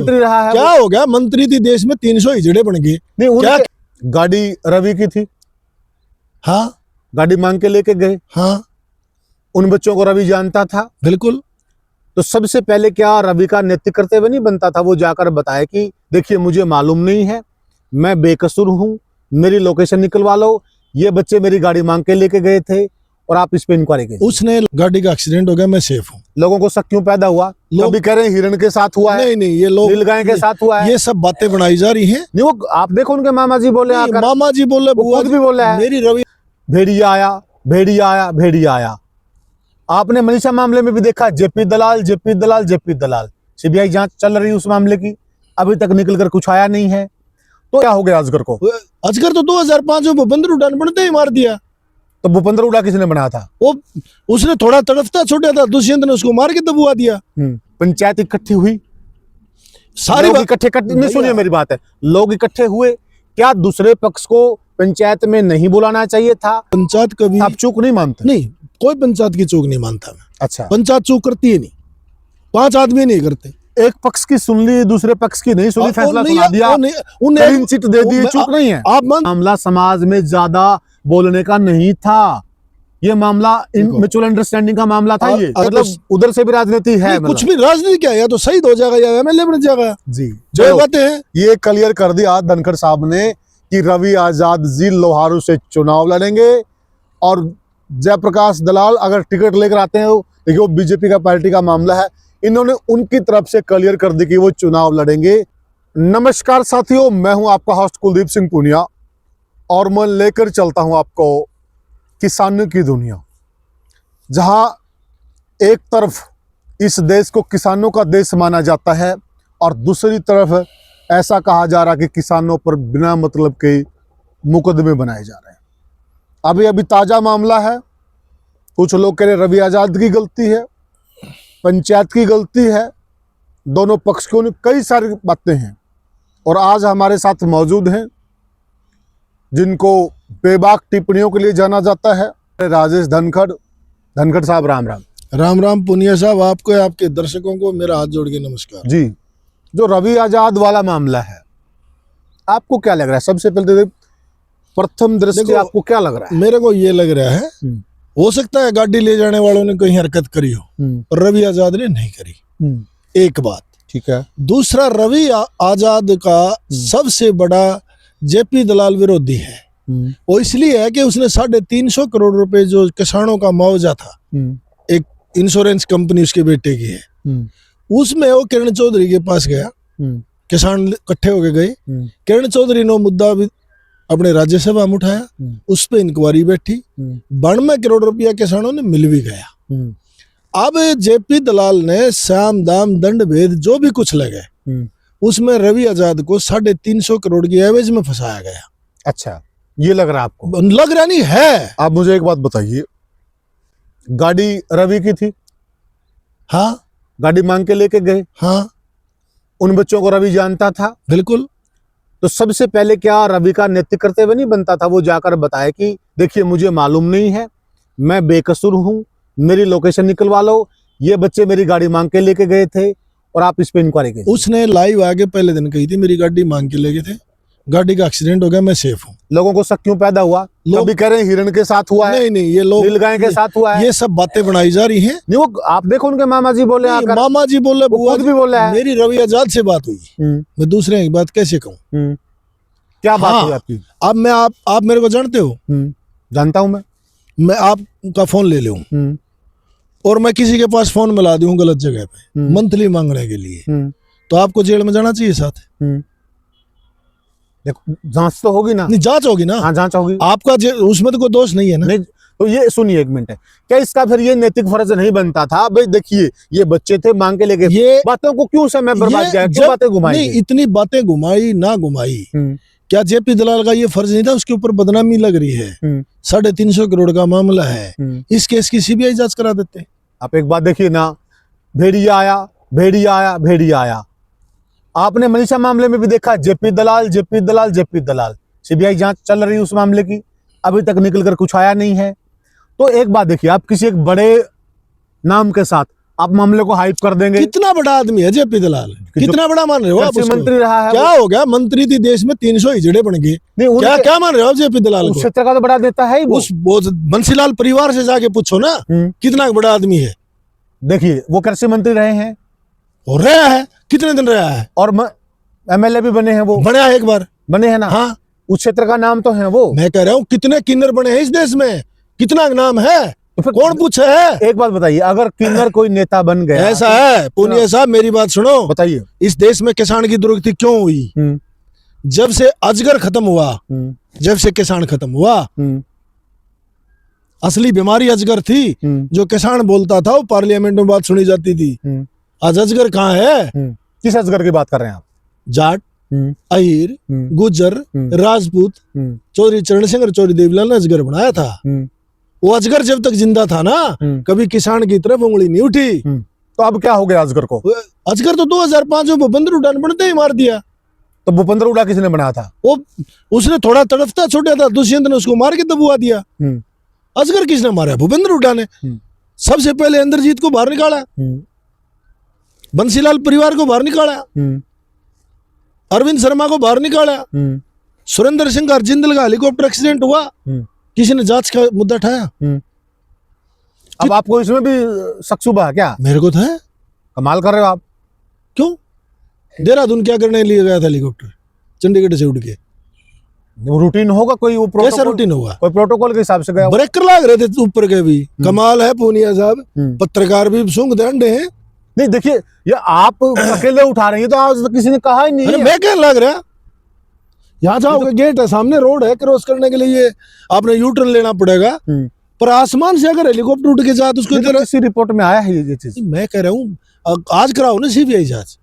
मंत्री रहा है। क्या हो गया? मंत्री थी, देश में 300 हिजड़े बन गए। नहीं, क्या? गाड़ी रवि की थी, हाँ गाड़ी मांग के लेके गए। हाँ उन बच्चों को रवि जानता था। बिल्कुल। तो सबसे पहले क्या रवि का नैतिक कर्तव्य नहीं बनता था वो जाकर बताए कि देखिए मुझे मालूम नहीं है, मैं बेकसूर हूं, मेरी लोकेशन निकलवा लो, ये बच्चे मेरी गाड़ी मांग के लेके गए थे और आप इस पे इंक्वायरी कीजिए। उसने गाड़ी का एक्सीडेंट हो गया, मैं सेफ हूँ। लोगों को शक क्यों पैदा हुआ? लोग भी कह रहे हैं हिरण के साथ हुआ है, नहीं नहीं, ये लोग नीलगाय के साथ हुआ है, ये सब बातें बनाई जा रही हैं। नहीं वो आप देखो उनके मामा जी बोले आकर, मामा जी बोले, बुआ खुद भी बोले हैं, मेरी रवि भेड़िया आया, भेड़िया आया, भेड़िया आया। आपने मनीषा मामले में भी देखा, जेपी दलाल, जेपी दलाल, जेपी दलाल। सीबीआई जांच चल रही है उस मामले की, अभी तक निकल कर कुछ आया नहीं है। तो क्या हो गया अजगर को? अजगर तो 2005 में भूपेंद्र हुड्डा ने बनते ही मार दिया। तो भूपेंद्र हुड्डा किसने बनाया था? वो उसने थोड़ा तड़फता छोटा था, दुष्यंत ने उसको मार के दबुआ दिया। पंचायत इकट्ठी हुई, सारी लोग इकट्ठे नहीं, सुनिए मेरी बात है, लोग इकट्ठे हुए, क्या दूसरे पक्ष को पंचायत में नहीं बुलाना चाहिए था? पंचायत कभी आप चूक नहीं मानते? नहीं, कोई पंचायत की चूक नहीं मानता मैं। अच्छा, पंचायत चूक करती है नहीं, 5 आदमी नहीं करते। एक पक्ष की सुन ली, दूसरे पक्ष की नहीं सुनी, फैसला सुना दिया, क्लीन चिट दे दी, चूक नहीं है। आप मामला समाज में ज्यादा बोलने का नहीं था, ये मामला म्यूचुअल अंडरस्टैंडिंग का मामला था। ये मतलब उधर से भी राजनीति है, कुछ भी राजनीति क्या है, या तो शहीद हो जाएगा या एमएलए बन जाएगा जी। जो बातें हैं ये क्लियर कर दिया धनखड़ साहब ने कि रवि आजाद जी लोहारू से चुनाव लड़ेंगे और जयप्रकाश दलाल अगर टिकट लेकर आते हैं, देखिए वो बीजेपी का पार्टी का मामला है, इन्होंने उनकी तरफ से क्लियर कर दी कि वो चुनाव लड़ेंगे। नमस्कार साथियों, मैं हूं आपका होस्ट कुलदीप सिंह पुनिया और मैं लेकर चलता हूं आपको किसानों की दुनिया, जहां एक तरफ इस देश को किसानों का देश माना जाता है और दूसरी तरफ ऐसा कहा जा रहा है कि किसानों पर बिना मतलब के मुकदमे बनाए जा रहे हैं। अभी अभी ताज़ा मामला है, कुछ लोग कह रहे रवि आजाद की गलती है, पंचायत की गलती है, दोनों पक्ष की कई सारी बातें हैं। और आज हमारे साथ मौजूद हैं जिनको बेबाक टिप्पणियों के लिए जाना जाता है, राजेश धनखड़। धनखड़ साहब राम राम। राम राम पुनिया साहब, आपको आपके दर्शकों को मेरा हाथ जोड़ के नमस्कार जी। जो रवि आजाद वाला मामला है, आपको क्या लग रहा है? सबसे पहले प्रथम दृष्टि आपको क्या लग रहा है? मेरे को ये लग रहा है, हो सकता है गाड़ी ले जाने वालों ने कहीं हरकत करी हो, पर रवि आजाद ने नहीं करी। एक बात ठीक है। दूसरा, रवि आजाद का सबसे बड़ा जेपी दलाल विरोधी है। वो इसलिए है कि उसने 350 करोड़ रुपए जो किसानों का मुआवजा था, एक इंश्योरेंस कंपनी उसके बेटे की है, उसमें वो किरण चौधरी के पास गया, किसान इकट्ठे होके गए, किरण चौधरी ने मुद्दा भी अपने राज्यसभा में उठाया, उस पर इंक्वायरी बैठी, 92 करोड़ रुपया किसानों ने मिल भी गया। अब जेपी दलाल ने साम दाम दंड भेद जो भी कुछ लगे, उसमें रवि आजाद को 350 करोड़ की एवज में फंसाया गया। अच्छा, ये लग रहा है आपको? लग रहा नहीं है। आप मुझे एक बात बताइए, गाड़ी रवि की थी, हाँ, गाड़ी मांग के लेके गए, हाँ, उन बच्चों को रवि जानता था। बिल्कुल। तो सबसे पहले क्या रवि का नैतिक कर्तव्य नहीं बनता था वो जाकर बताए कि देखिए मुझे मालूम नहीं है, मैं बेकसूर हूं, मेरी लोकेशन निकलवा लो, ये बच्चे मेरी गाड़ी मांग के लेके गए थे और आप इस पे इंक्वायरी कीजिए। उसने लाइव आगे पहले दिन कही थी मेरी गाड़ी मांग के ले गए थे, गाड़ी का एक्सीडेंट हो गया, मैं सेफ हूँ। लोगों को शक क्यों पैदा हुआ? लोग भी कह रहे हैं हिरण के साथ हुआ है, नहीं नहीं, ये लोग नीलगाय के साथ हुआ है, ये सब बातें बनाई जा रही हैं। नहीं वो आप देखो उनके मामा जी बोले आकर, मामा जी बोले, बुआ खुद भी बोले हैं, मेरी रवि आजाद से बात हुई, मैं दूसरे की बात कैसे कहूँ? क्या बात हुई आपकी? अब मैं आप मेरे को जानते हो? जानता हूं मैं आपका फोन ले लूं और मैं किसी के पास फोन मिला दूं गलत जगह पे मंथली मांगने के लिए, तो आपको जेल में जाना चाहिए साथ? देखो जांच तो होगी ना। नहीं, जांच होगी ना। हाँ, जांच होगी। आपका उसमें तो कोई दोष नहीं है ना। नहीं, तो ये सुनिए एक मिनट है, क्या इसका फिर ये नैतिक फर्ज नहीं बनता था? भाई देखिए ये बच्चे थे मांग के लेके, ये बातों को क्यों समय बर्बाद किया, क्यों बातें घुमाई? नहीं, इतनी बातें घुमाई ना घुमाई, क्या जेपी दलाल का ये फर्ज नहीं था? उसके ऊपर बदनामी लग रही है, 350 करोड़ का मामला है, इस केस की सीबीआई जांच करा देते। आप एक बात देखिए ना, भेड़िया आया, भेड़िया आया, भेड़िया आया। आपने मनीषा मामले में भी देखा, जेपी दलाल, जेपी दलाल, जेपी दलाल। सीबीआई जांच चल रही है उस मामले की, अभी तक निकल कर कुछ आया नहीं है। तो एक बात देखिए, आप किसी एक बड़े नाम के साथ आप मामले को हाइप कर देंगे। कितना बड़ा आदमी है जेपी दलाल, कितना बड़ा मान रहे हो आप कृषि उसको? मंत्री रहा है क्या वो। हो गया, मंत्री थी देश में 300 हिजड़े बन गए, नहीं क्या उनके- क्या मान रहे हो आप जेपी दलाल उस को? क्षेत्र का तो बड़ा नेता है ही वो। उस वो बंसीलाल परिवार से जाके पूछो ना कितना बड़ा आदमी है। देखिए वो कृषि मंत्री रहे हैं और रहा है, कितने दिन रहा है, और एमएलए भी बने हैं वो, बना है एक बार। बने हैं ना। हाँ, उस क्षेत्र का नाम तो है वो। मैं कह रहा हूँ कितने किन्नर बने हैं इस देश में, कितना नाम है, तो फिर कौन पूछे है? एक बात बताइए, अगर किन्नर कोई नेता बन गया, ऐसा है पूनिया साहब, मेरी बात सुनो, बताइए। इस देश में किसान की दुर्गति क्यों हुई? जब से अजगर खत्म हुआ, जब से किसान खत्म हुआ, असली बीमारी अजगर थी। जो किसान बोलता था वो पार्लियामेंट में बात सुनी जाती थी। आज अजगर कहाँ है? किस अजगर की बात कर रहे हैं आप? जाट, अहीर, गुज्जर, राजपूत, चौधरी चरण सिंह और चौधरी देवीलाल ने अजगर बनाया था। वो अजगर जब तक जिंदा था ना, कभी किसान की तरफ उंगली नहीं उठी। तो अब क्या हो गया अजगर को? अजगर तो 2005 में भूपेंद्र हुड्डा ने बनते ही मार दिया। तो भूपेंद्र हुड्डा किसने बनाया था? वो उसने थोड़ा तड़फता छोड़ा था, दुष्यंत ने उसको मार के दबुआ दिया। अजगर किसने मारा? भूपेंद्र हुड्डा ने। सबसे पहले इंद्रजीत को बाहर निकाला, बंसीलाल परिवार को बाहर निकाला, अरविंद शर्मा को बाहर निकाला, सुरेंद्र सिंह और जिंदल का हेलीकॉप्टर एक्सीडेंट हुआ, किसी ने जांच का मुद्दा उठाया? अब आपको इसमें भी शक शुबा है क्या? मेरे को था। कमाल कर रहे हो आप। क्यों? देहरादून क्या करने लिए गया था हेलीकॉप्टर चंडीगढ़ से उड़ के? वो रूटीन होगा कोई, वो कैसा प्रोटोकॉल, रूटीन होगा? कोई प्रोटोकॉल के हिसाब से गया होगा। ब्रेकर लाग रहे थे ऊपर के भी। कमाल है पूनिया साहब, पत्रकार भी सूंघ दे अंडे हैं। नहीं देखिए, ये आप अकेले उठा रहे हैं, तो आज तक किसी ने कहा ही नहीं अरे है। मैं क्या लग रहा, यहाँ जाओगे गेट है सामने, रोड है, क्रॉस करने के लिए आपने यू टर्न लेना पड़ेगा। पर आसमान से अगर हेलीकॉप्टर उठ के जाए तो उसको ये तो किसी रिपोर्ट में आया है ये चीज। मैं कह रहा हूँ आज कराओ ना सीबीआई जांच।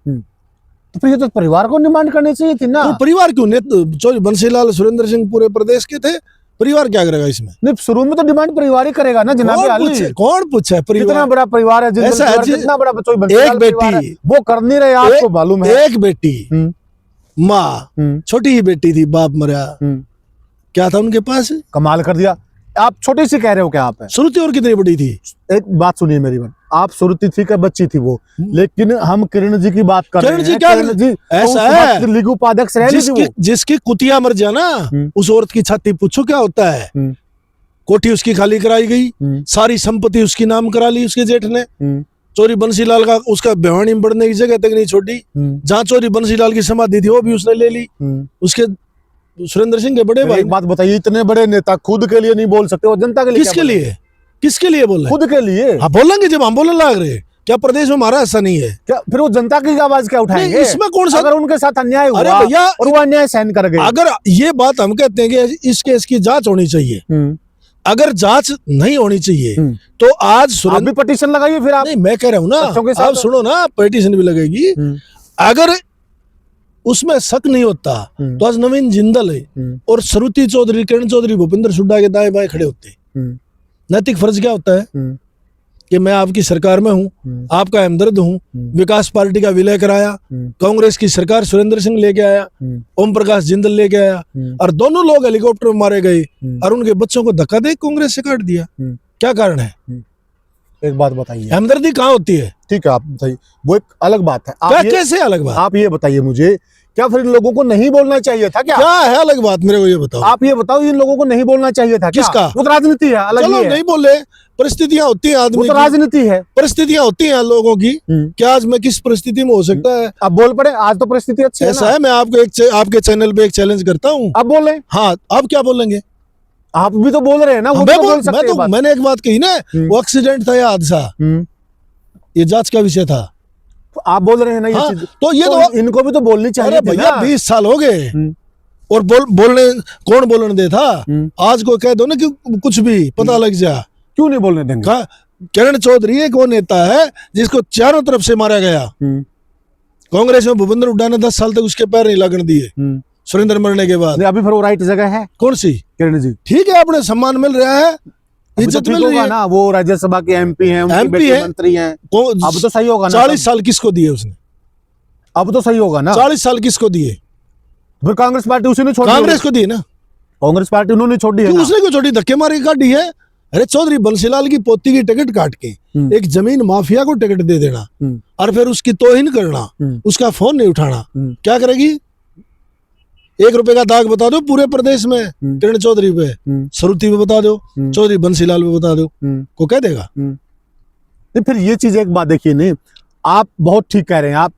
तो फिर ये तो परिवार को डिमांड करनी चाहिए थी ना। तो परिवार क्यों? चौधरी बंसीलाल, सुरेंद्र सिंह पूरे प्रदेश के थे, परिवार क्या करेगा इसमें? नहीं, शुरू में तो डिमांड परिवार ही करेगा ना जनाब। कौन पूछे? कितना परिवार बड़ा परिवार है, ऐसा है जी, कितना बड़ा एक बेटी, वो कर नहीं रहे, आपको मालूम है। एक बेटी, माँ, छोटी ही बेटी थी, बाप मरा, क्या था उनके पास? कमाल कर दिया। आप छोटी सी कह रहे हो क्या आप? श्रुति और कितनी बड़ी थी? एक बात सुनिए मेरी बात, आप श्रुति थी क्या बच्ची थी वो, लेकिन हम किरण जी की बात कर रहे हैं। किरण जी ऐसा है, लीग उपाध्यक्ष रहे जिसकी कुतिया मर जाए ना, उस औरत की छाती पूछो क्या होता है। कोठी उसकी खाली कराई गई, सारी संपत्ति उसकी नाम करा ली उसके जेठ ने। चौधरी बंसीलाल का उसका भिवानी में बढ़ने की जगह तक नहीं छोड़ी। जहाँ चौधरी बंसीलाल की समाधि थी वो भी उसने ले ली। उसके सुरेंद्र सिंह के बड़े भाई। एक बात बताइए, इतने बड़े नेता खुद के लिए नहीं बोल सकते, वो जनता के लिए? किसके लिए? किसके लिए बोल रहे? खुद के लिए। हाँ बोलेंगे, जब हम बोलने लग रहे क्या प्रदेश में हमारा ऐसा नहीं है क्या? फिर वो जनता की आवाज क्या उठाएंगे? इसमें कौन सा? अगर उनके साथ अन्याय हुआ, अरे भैया, और वो अन्याय सहन कर गए, अगर ये बात हम कहते हैं कि इस केस की जांच होनी चाहिए, अगर जांच नहीं होनी चाहिए तो आज आप भी पिटीशन लगाइए फिर। आप नहीं, मैं कह रहा हूँ ना, आप सुनो ना, पिटीशन भी लगेगी। अगर उसमें शक नहीं होता तो आज नवीन जिंदल है और श्रुति चौधरी, किरण चौधरी, भूपेंद्र हुड्डा के दाएं बाएं खड़े होते। नैतिक फर्ज क्या होता है कि मैं आपकी सरकार में हूँ, आपका हमदर्द हूँ, विकास पार्टी का विलय कराया, कांग्रेस की सरकार सुरेंद्र सिंह लेके आया, ओम प्रकाश जिंदल लेके आया, और दोनों लोग हेलीकॉप्टर में मारे गए और उनके बच्चों को धक्का दे कांग्रेस से काट दिया। क्या कारण है? एक बात बताइए, हमदर्दी कहाँ होती है? ठीक है आप बताइए, वो एक अलग बात है। क्या कैसे अलग बात? आप ये बताइए मुझे, क्या फिर इन लोगों को नहीं बोलना चाहिए था? क्या है अलग बात, मेरे को ये बताओ। आप ये बताओ, इन लोगों को नहीं बोलना चाहिए था? किसका? वो तो राजनीति है, अलग चलो ही है। नहीं बोले, परिस्थितियां होती हैं आदमी वो तो राजनीति है, परिस्थितियां होती हैं लोगों की। क्या आज मैं किस परिस्थिति में हो सकता है? अब बोल पड़े, आज तो परिस्थिति अच्छी है। ऐसा है, मैं आपको आपके चैनल पे एक चैलेंज करता हूँ। अब बोले। हाँ, अब क्या बोलेंगे? आप भी तो बोल रहे हैं ना। वो बोल सकते हैं। मैंने एक बात कही ना, वो एक्सीडेंट था या हादसा, ये जांच का विषय था। तो आप बोल रहे हैं ना ये चीज, तो ये तो इनको भी तो बोलनी चाहिए। अरे भैया 20 साल हो गए और बोलने कौन बोलने दे था? आज को कह दो ना कि कुछ भी पता लग जा, क्यों नहीं बोलने देंगे? किरण चौधरी एक वो नेता है जिसको चारों तरफ से मारा गया। कांग्रेस में भूपेंद्र हुड्डा ने 10 साल तक उसके पैर नहीं लगने दिए सुरेंद्र मरने के बाद। अभी फिर वो राइट जगह है? कौन सी? किरण जी ठीक है, अपने सम्मान मिल रहा है, इज्जत मिल रही है ना। वो राज्यसभा के एमपी हैं, MP है, मंत्री हैं। अब तो सही होगा ना। 40 साल किसको दिए उसने? अब तो सही होगा ना। 40 साल किसको दिए? फिर कांग्रेस पार्टी उसी ने छोड़ी, कांग्रेस को दिए ना। कांग्रेस पार्टी उन्होंने छोड़ी है। उसने क्यों छोड़ी? धक्के मारी गाड़ी है, अरे चौधरी बंसीलाल की पोती की टिकट काट के एक जमीन माफिया को टिकट दे देना और फिर उसकी तौहीन करना, उसका फोन नहीं उठाना, क्या करेगी? 1 रुपए का दाग बता दो पूरे प्रदेश में किरण चौधरी पे, सरुति पे बता दो, चौधरी बंसीलाल पे बता दो, को कह देगा? नहीं, फिर ये चीज एक बात देखिए, नहीं आप बहुत ठीक कह रहे हैं, आप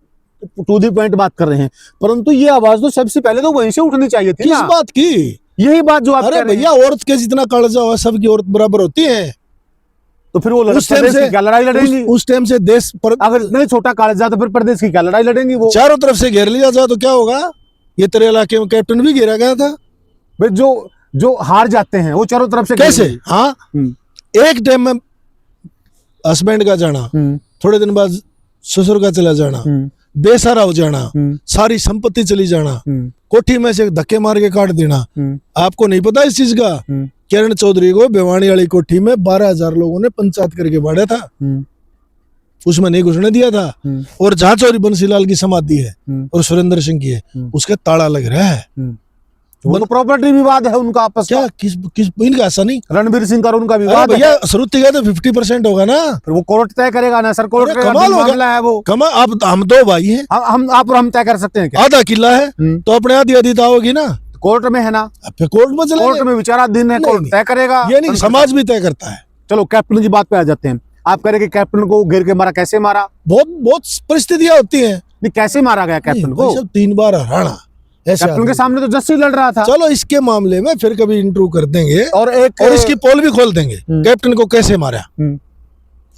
टू दी पॉइंट बात कर रहे हैं, परंतु ये आवाज तो सबसे पहले तो वहीं से उठनी चाहिए थी। किस ना बात की? यही बात जो आप अरे कह रहे हैं। भैया, औरत के जितना कालजा हुआ सबकी औरत बराबर होती है। तो फिर वो उस टाइम प्रदेश से की क्या लड़ाई लड़ेंगी? उस टाइम से देश पर अगर इतना छोटा कागजात तो फिर प्रदेश की क्या लड़ाई लड़ेंगी वो? चारों तरफ से घेर लिया जाए तो क्या होगा? ये तेरे इलाके में कैप्टन भी घेरा गया था। भाई जो हार जाते हैं वो चारों तरफ से कैसे? घेरेंगे। हाँ, एक टाइम में हस्बैंड का जाना, थोड़े दिन बाद ससुर का चला जाना, बेसहारा हो जाना, सारी संपत्ति चली जाना, कोठी में से धक्के मार के काट देना। आपको नहीं पता इस चीज का? किरण चौधरी को भिवानी वाली कोठी में 12,000 लोगों ने पंचायत करके बांटा था, उसमें नहीं घुसने दिया था। और जहां चौधरी बंसीलाल की समाधि है और सुरेंद्र सिंह की है, उसका ताला लग रहा है। वो तो प्रॉपर्टी विवाद है उनका आपस क्या? किस इनका ऐसा नहीं? रणवीर सिंह का और उनका अरे विवाद है। भैया, श्रुति का तो 50% होगा ना। फिर वो कोर्ट तय करेगा ना सर, कोर्ट अरे का कमाल होगा। मामला है वो। कमा आप हम 2 भाई हैं, हम आप और हम तय कर सकते हैं क्या? आधा किला है तो अपने आधी आधी तो होगी ना। कोर्ट में है ना, अब फिर कोर्ट में चले कोर्ट में विचाराधीन है, कोर्ट तय करेगा। ये नहीं, समाज भी तय करता है। चलो कैप्टन की बात पे आ जाते हैं। आप कह रहे कि कैप्टन को घेर के मारा, कैसे मारा? बहुत परिस्थितियां होती हैं। नहीं, कैसे मारा गया कैप्टन को? 3 बार हराना ऐसे कैप्टन के सामने तो जस्सी लड़ रहा था। चलो इसके मामले में फिर कभी इंटरव्यू कर देंगे और इसकी पोल भी खोल देंगे, कैप्टन को कैसे मारा।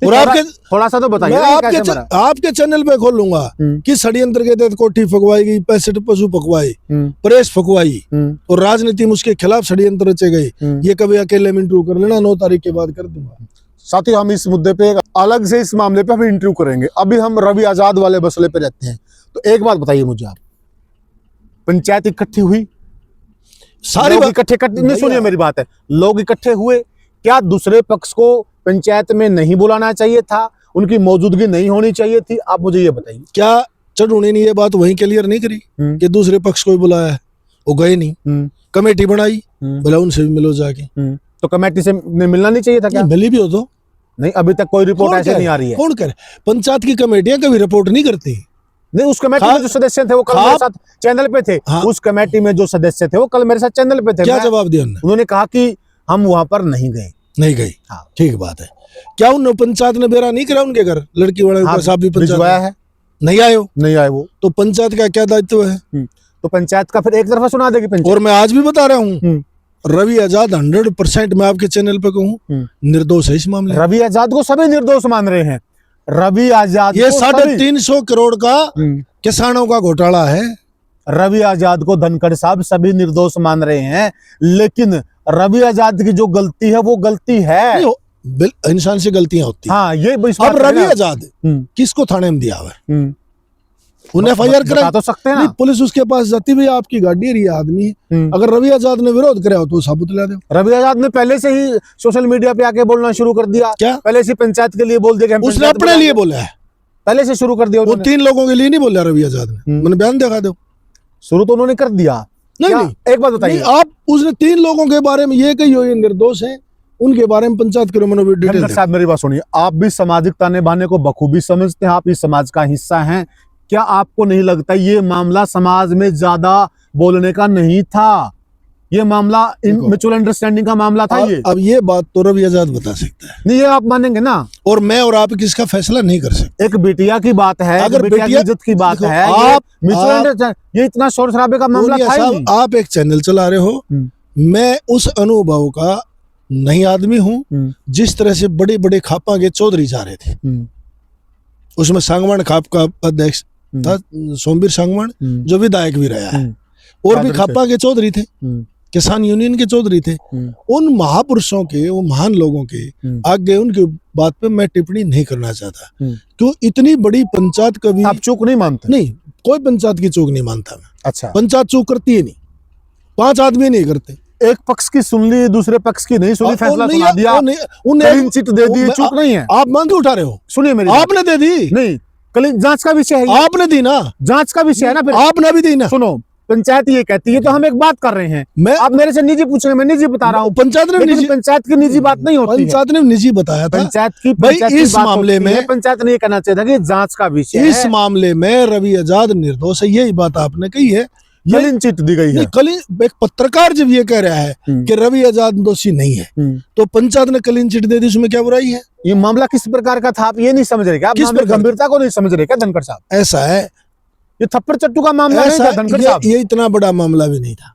और आपके थोड़ा सा तो बताइए मैं कैसे मारा? आपके चैनल पे खोलूंगा कि षड्यंत्र के तहत कोठी फकवाई गई, 65 पशु फकवाई, प्रेस फकवाई और राजनीति में उसके खिलाफ षड्यंत्र रचे गए। ये कभी अकेले में इंटरव्यू कर लेना, 9 तारीख के बाद कर दूंगा। साथ ही हम इस मुद्दे पे अलग से इस मामले पे हम इंटरव्यू करेंगे। अभी हम रवि आजाद वाले मसले पे रहते हैं। तो एक बात बताइए मुझे आप, पंचायत इकट्ठी हुई, सारी लोग इकट्ठे नहीं, सुनिए मेरी बात है, लोग इकट्ठे हुए, क्या दूसरे पक्ष को पंचायत में नहीं बुलाना चाहिए था? उनकी मौजूदगी नहीं होनी चाहिए थी? आप मुझे ये बताइए। क्या चढ़ूने ने ये बात वहीं क्लियर नहीं करी कि दूसरे पक्ष को भी बुलाया है? वो गए नहीं, कमेटी बनाई, बोला उनसे भी मिलो जाके। तो कमेटी से मिलना नहीं चाहिए था क्या? मिली भी हो तो नहीं, अभी तक कोई रिपोर्ट ऐसे नहीं आ रही है। कौन करे? पंचायत की कमेटियां कभी रिपोर्ट नहीं करती। नहीं, उस कमेटी में जो सदस्य थे वो कल मेरे साथ चैनल पे थे। उस कमेटी में जो सदस्य थे वो कल मेरे साथ चैनल पे थे। क्या जवाब दिया उन्होंने? कहा कि हम वहां पर नहीं गए। नहीं गई? हाँ, ठीक बात है। क्या उन पंचायत ने बेरा नहीं करा उनके घर? लड़की वाले साहब भी भिजवाया है, नहीं आए हो? नहीं आए वो। तो पंचायत का क्या दायित्व है? तो पंचायत का फिर एक तरफा सुना देगी पंचायत। और मैं आज भी बता रहा हूँ, रवि आजाद 100% मैं आपके चैनल पे कहूँ निर्दोष है इस मामले। रवि आजाद को सभी निर्दोष मान रहे हैं। रवि आजाद ये 350 करोड़ का किसानों का घोटाला है। रवि आजाद को धनखड़ साहब सभी निर्दोष मान रहे हैं, लेकिन रवि आजाद की जो गलती है वो गलती है। इंसान से गलतियां होती हैं। हाँ, ये अब रवि आजाद किसको थाने में दिया हुआ है? उन्हें FIR करा तो सकते हैं ना? पुलिस उसके पास जाती भी, आपकी गाड़ी है, आदमी है। अगर रवि आजाद ने विरोध कराया हो तो साबुत ला दो। रवि आजाद ने पहले से ही सोशल मीडिया पे आके बोलना शुरू कर दिया। क्या? पहले से पंचायत के लिए बोल दिया। उसने अपने लिए बोला है, पहले से शुरू कर दिया। वो 3 लोगों के लिए नहीं बोला रवि आजाद ने। मैंने बयान दिखा दो। शुरू तो उन्होंने कर दिया। नहीं, एक बात बताइए आप, उसने 3 लोगों के बारे में ये कही हो ये निर्दोष है, उनके बारे में पंचायत के मनोविद डिटेल। साहब मेरी बात सुनिए, आप भी सामाजिक ताने बाने को बखूबी समझते हैं, आप इस समाज का हिस्सा हैं। क्या आपको नहीं लगता ये मामला समाज में ज्यादा बोलने का नहीं था? ये मामला म्यूचुअल अंडरस्टैंडिंग का मामला था। ये अब ये बात तो रवि आजाद बता सकता है। नहीं, ये आप मानेंगे ना? और मैं और आप किसका फैसला नहीं कर सकते। एक बिटिया की बात है, अगर बिटिया की इज्जत की बात है, ये इतना शोर शराबे का मामला था ही नहीं। आप एक चैनल चला रहे हो, मैं उस अनुभव का नहीं आदमी हूँ। जिस तरह से बड़े बड़े खापा के चौधरी जा रहे थे, उसमें सांगवान खाप का अध्यक्ष था सोमवीर सांगवान, जो विधायक भी रहा है, और भी खापा के चौधरी थे, किसान यूनियन के चौधरी थे। उन महापुरुषों के, वो महान लोगों के आगे उनकी बात पे मैं टिप्पणी नहीं करना चाहता, क्यों इतनी बड़ी पंचायत कभी आप चूक नहीं मानते? नहीं, कोई पंचायत की चूक नहीं मानता मैं। अच्छा, पंचायत चूक करती है नहीं, 5 आदमी नहीं करते। एक पक्ष की सुन ली, दूसरे पक्ष की नहीं सुनी, फैसला सुना दिया, क्लीन चिट दे दी, चूक नहीं है। आप मांगे उठा रहे हो? सुनिए मेरी, आपने दे दी। नहीं, जांच का विषय है, आपने दी ना, जांच का विषय है ना, फिर आपने भी दी ना। सुनो, पंचायत ये कहती है, तो हम एक बात कर रहे हैं, मैं आप मेरे से निजी पूछेंगे, मैं निजी बता रहा हूँ। पंचायत ने लेकिन निजी, पंचायत की निजी बात नहीं होती है। पंचायत ने निजी बताया था। भाई इस मामले में पंचायत ने ये कहना चाहिए था कि जांच का विषय इस मामले में रवि आजाद निर्दोष है, यही बात आपने कही है। ये क्लीन चिट दी गई है। कल एक पत्रकार जब ये कह रहा है कि रवि आजाद दोषी नहीं है, तो पंचायत ने क्लीन चिट दे दी, उसमें क्या बुराई है? ये मामला किस प्रकार का था, आप ये नहीं समझ रहे क्या? किस मामले गंभीरता को नहीं समझ रहे क्या धनखड़ साहब? ऐसा है, ये थप्पड़ चट्टू का मामला नहीं था धनखड़ साहब, ये इतना बड़ा मामला भी नहीं था।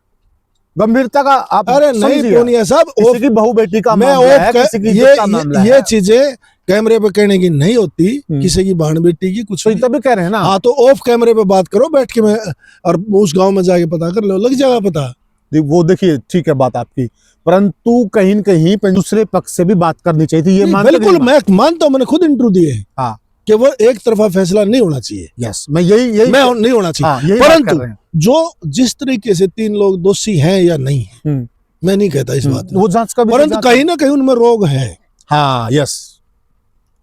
गंभीरता का आप अरे नहीं पूनिया साहब, किसी की बहू बेटी का मामला है, किसी की इज्जत का मामला है। ये चीजें कैमरे पे कहने की नहीं होती, किसी की बहन बेटी की कुछ तो तभी कह रहे हैं ना। हाँ, तो ऑफ कैमरे पे बात करो बैठ के, मैं और उस गांव में जाके पता कर लो, लग जाएगा पता। वो देखिए ठीक है बात आपकी, परंतु कहीं न कहीं दूसरे पक्ष से भी बात करनी चाहिए थी। ये बिल्कुल मैं मानता हूँ, मैंने खुद इंटरव्यू दिए हैं हाँ, कि वो एक तरफा फैसला नहीं होना चाहिए। यस, मैं यही मैं नहीं होना चाहिए। परंतु जो जिस तरीके से 3 लोग दोषी हैं या नहीं है, मैं नहीं कहता इस बात में, वो जांच का, परंतु कहीं ना कहीं उनमें रोग है। हाँ, यस,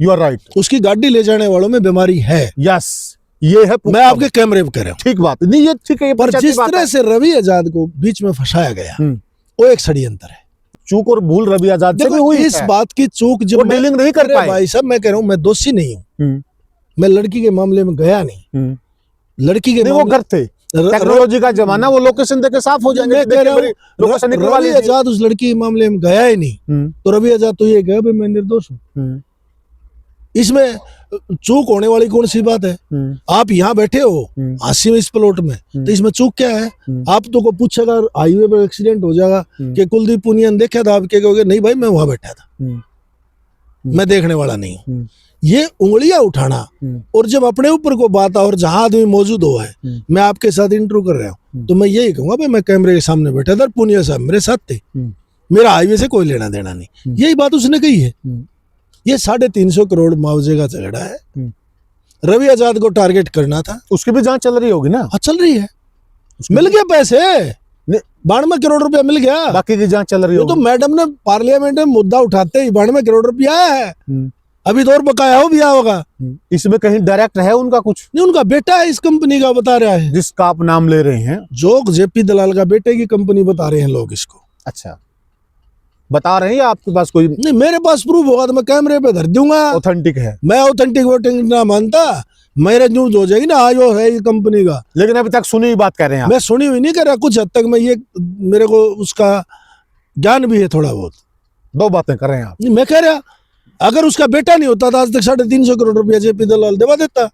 यू आर राइट। उसकी गाड़ी ले जाने वालों में बीमारी है। यस, ये है, मैं आपके कैमरे पे कह रहा हूँ, ठीक बात नहीं, ये ठीक है। पर जिस तरह से रवि आजाद को बीच में फंसाया गया, वो एक षड्यंत्र है। चूक और भूल रवि आजाद से भी हुई। इस बात की चूक जब डीलिंग नहीं कर पाए। भाई साहब मैं कह रहा हूँ, मैं दोषी नहीं हूँ, मैं लड़की के मामले में गया नहीं, लड़की के वो घर थे, टेक्नोलॉजी का जमाना, वो लोकेशन देके साफ हो जाएंगे। मैं कह रहा हूँ रवि आजाद उस लड़की के मामले में गया ही नहीं, तो रवि आजाद तो ये कहे मैं निर्दोष हूँ। इसमें चूक होने वाली कौन सी बात है? आप यहाँ बैठे हो हासी में इस प्लॉट में, तो इसमें चूक क्या है? आप तो को पूछेगा हाईवे पर एक्सीडेंट हो जाएगा कि कुलदीप पुनिया ने देखा था, आप क्या कहोगे? नहीं भाई मैं वहां बैठा था, मैं देखने वाला नहीं हूँ। ये उंगलियां उठाना, और जब अपने ऊपर को बात और जहां आदमी मौजूद हो है, मैं आपके साथ इंटरव्यू कर रहा हूँ, तो मैं यही कहूंगा भाई मैं कैमरे के सामने बैठा था, पुनिया साहब मेरे साथ थे, मेरा हाईवे से कोई लेना देना नहीं। यही बात उसने कही है। ये 350 करोड़ मुआवजे का झगड़ा है, रवि आजाद को टारगेट करना था, उसकी भी जांच चल रही होगी ना? हाँ चल रही है, मिल गया पैसे, 92 करोड़ रुपया मिल गया, बाकी की जांच चल रही होगी। तो मैडम ने पार्लियामेंट में मुद्दा उठाते ही 92 करोड़ रुपया आया है, अभी तो और बकाया हो भी होगा। इसमें कहीं डायरेक्ट है उनका कुछ नहीं? उनका बेटा है इस कंपनी का, बता रहा है, जिसका आप नाम ले रहे हैं, जो जेपी दलाल का बेटे की कंपनी बता रहे हैं लोग इसको। अच्छा, बता रहे हैं या आपके पास कोई? नहीं, मेरे पास प्रूफ होगा तो मैं कैमरे पे धर दूंगा, ऑथेंटिक है। मैं ऑथेंटिक वोटिंग ना मानता, मेरे न्यूज हो जाएगी ना, आज वो है ये कंपनी का। लेकिन अभी तक सुनी हुई बात कह रहे हैं। मैं सुनी हुई नहीं कर रहा, कुछ हद तक मैं ये, मेरे को उसका ज्ञान भी है थोड़ा बहुत। 2 बातें कर रहे हैं आप। नहीं, मैं कह रहा अगर उसका बेटा नहीं होता तो आज तक 350 करोड़ रुपया जेपी दलाल देवा देता,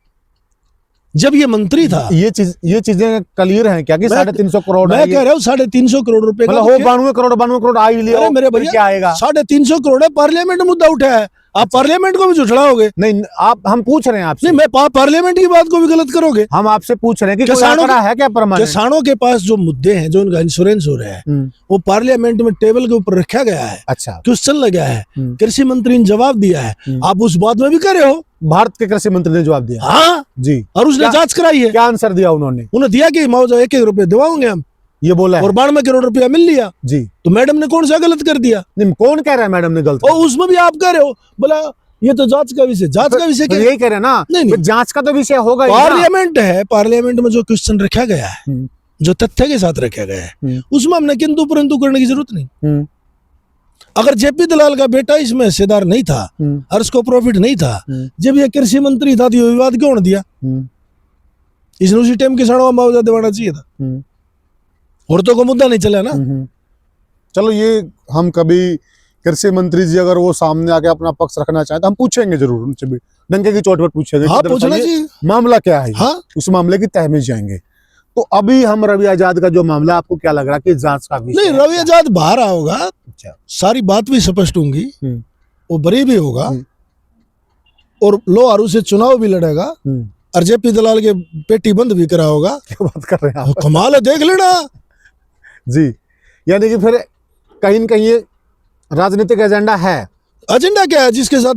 जब ये मंत्री था। ये चीजें क्लियर हैं क्या कि 350 करोड़? मैं कह रहा हूँ 350 करोड़ रुपए का, हो 92 करोड़ आ ही लिया। अरे मेरे भैया क्या आएगा? 350 करोड़ है, पार्लियामेंट में मुद्दा उठा है, आप पार्लियामेंट को भी झुठलाओगे? नहीं, आप, हम पूछ रहे हैं आपसे। नहीं, मैं पार्लियामेंट की बात को भी गलत करोगे। हम आपसे पूछ रहे हैं कि किसानों का है क्या प्रमाण? किसानों के पास जो मुद्दे हैं, जो उनका इंश्योरेंस हो रहा है, वो पार्लियामेंट में टेबल के ऊपर रखा गया है। अच्छा, क्वेश्चन लगा है, कृषि मंत्री ने जवाब दिया है, आप उस बात में भी कर रहे हो। भारत के कृषि मंत्री ने जवाब दिया? हाँ जी, और उसने जांच कराई है। क्या आंसर दिया उन्होंने? उन्होंने दिया कि मुआवजा 1-1 रुपए दिवाओगे हम, ये बोला है, और 92 करोड़ रुपया मिल लिया। जी, तो मैडम ने कौन सा गलत कर दिया? नहीं, कौन कह रहा है मैडम ने गलत? और उसमें भी आप कह रहे हो, बोला ये तो जांच का विषय, जांच का विषय क्या? यही कह रहे हैं ना, नहीं, जांच का तो विषय होगा। पार्लियामेंट है, पार्लियामेंट में जो क्वेश्चन रखा गया है, जो तथ्य के साथ रखा गया है, उसमें हमने किंतु परंतु करने की जरूरत नहीं। अगर जेपी दलाल का बेटा इसमें हिस्सेदार नहीं था और उसको प्रॉफिट नहीं था, जब ये कृषि मंत्री था, तो ये विवाद क्यों दिया? इसने उसी टाइम किसानों को मुआवजा दिलाना चाहिए था, औरतों को मुद्दा नहीं चला ना। चलो, ये हम कभी कृषि मंत्री जी अगर वो सामने आके अपना पक्ष रखना चाहे तो हम पूछेंगे जरूर उनसे भी, डंके की चोट पर पूछेंगे। हाँ, पूछना चाहिए, मामला क्या है। हाँ, उस मामले की तह में जाएंगे। तो अभी हम रवि आजाद का जो मामला, आपको क्या लग रहा है कि जांच का विषय? नहीं, रवि आजाद बाहर होगा, अच्छा, सारी बात भी स्पष्ट होंगी, वो बरी भी होगा, और लोहारू से चुनाव भी लड़ेगा, और जेपी दलाल के पेटी बंद भी करा होगा। क्या बात कर रहे हैं आप? कमाल है, देख लेना जी। यानी कि फिर कहीं न कहीं ये राजनीतिक एजेंडा है। एजेंडा क्या है? जिसके साथ,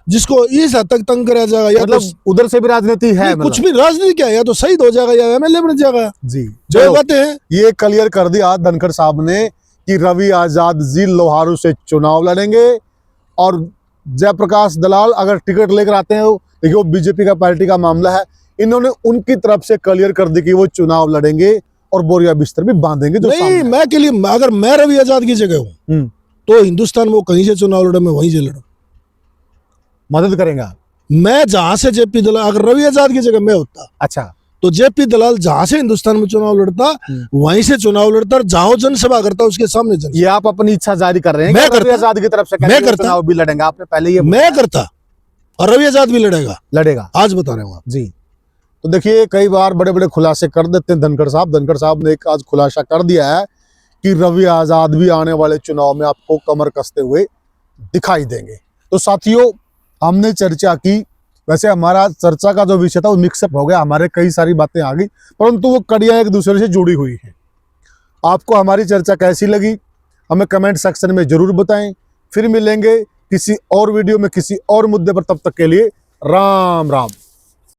जिसको इस हद तक तंग कराया जाएगा, या मतलब उधर से भी राजनीति है? कुछ भी राजनीति क्या है, या तो शहीद हो जाएगा या एमएलए बन जाएगा। जी, जो बातें हैं, ये क्लियर कर दिया धनखड़ साहब ने कि रवि आजाद जी लोहारू से चुनाव लड़ेंगे, और जयप्रकाश दलाल अगर टिकट लेकर आते हैं, देखिए वो बीजेपी का पार्टी का मामला है, इन्होंने उनकी तरफ से क्लियर कर दी कि वो चुनाव लड़ेंगे और बोरिया बिस्तर भी बांधेंगे जो नहीं, सामने मैं के लिए अगर मैं रवि आजाद की जगह हूँ हम्म, तो हिंदुस्तान में वो कहीं से चुनाव लड़े, मैं वहीं से लड़ूं। मदद करेंगे आप। मैं जहां से जेपी दलाल, अगर रवि आजाद की जगह मैं होता अच्छा। तो जेपी दलाल जहां से हिंदुस्तान में चुनाव लड़ता वहीं से चुनाव लड़ता, और जहां जनसभा करता उसके सामने जनसभा ये आप अपनी इच्छा जारी कर रहे हैं मैं कि रवि करता। आजाद की तरफ से मैं कैंडिडेट करता। चुनाव भी लड़ेंगे? आपने पहले ये मैं करता, और रवि आजाद भी लड़ेगा, लड़ेगा आज बता रहे हूँ आप। जी। तो देखिए कई बार बड़े बड़े खुलासे कर देते हैं धनखड़ साहब। धनखड़ साहब ने एक आज खुलासा कर दिया है कि रवि आजाद भी आने वाले चुनाव में आपको कमर कसते हुए दिखाई देंगे। तो साथियों, हमने चर्चा की, वैसे हमारा चर्चा का जो विषय था वो मिक्सअप हो गया, हमारे कई सारी बातें आ गई, परंतु वो कड़ियां एक दूसरे से जुड़ी हुई हैं। आपको हमारी चर्चा कैसी लगी हमें कमेंट सेक्शन में जरूर बताएं। फिर मिलेंगे किसी और वीडियो में किसी और मुद्दे पर, तब तक के लिए राम राम।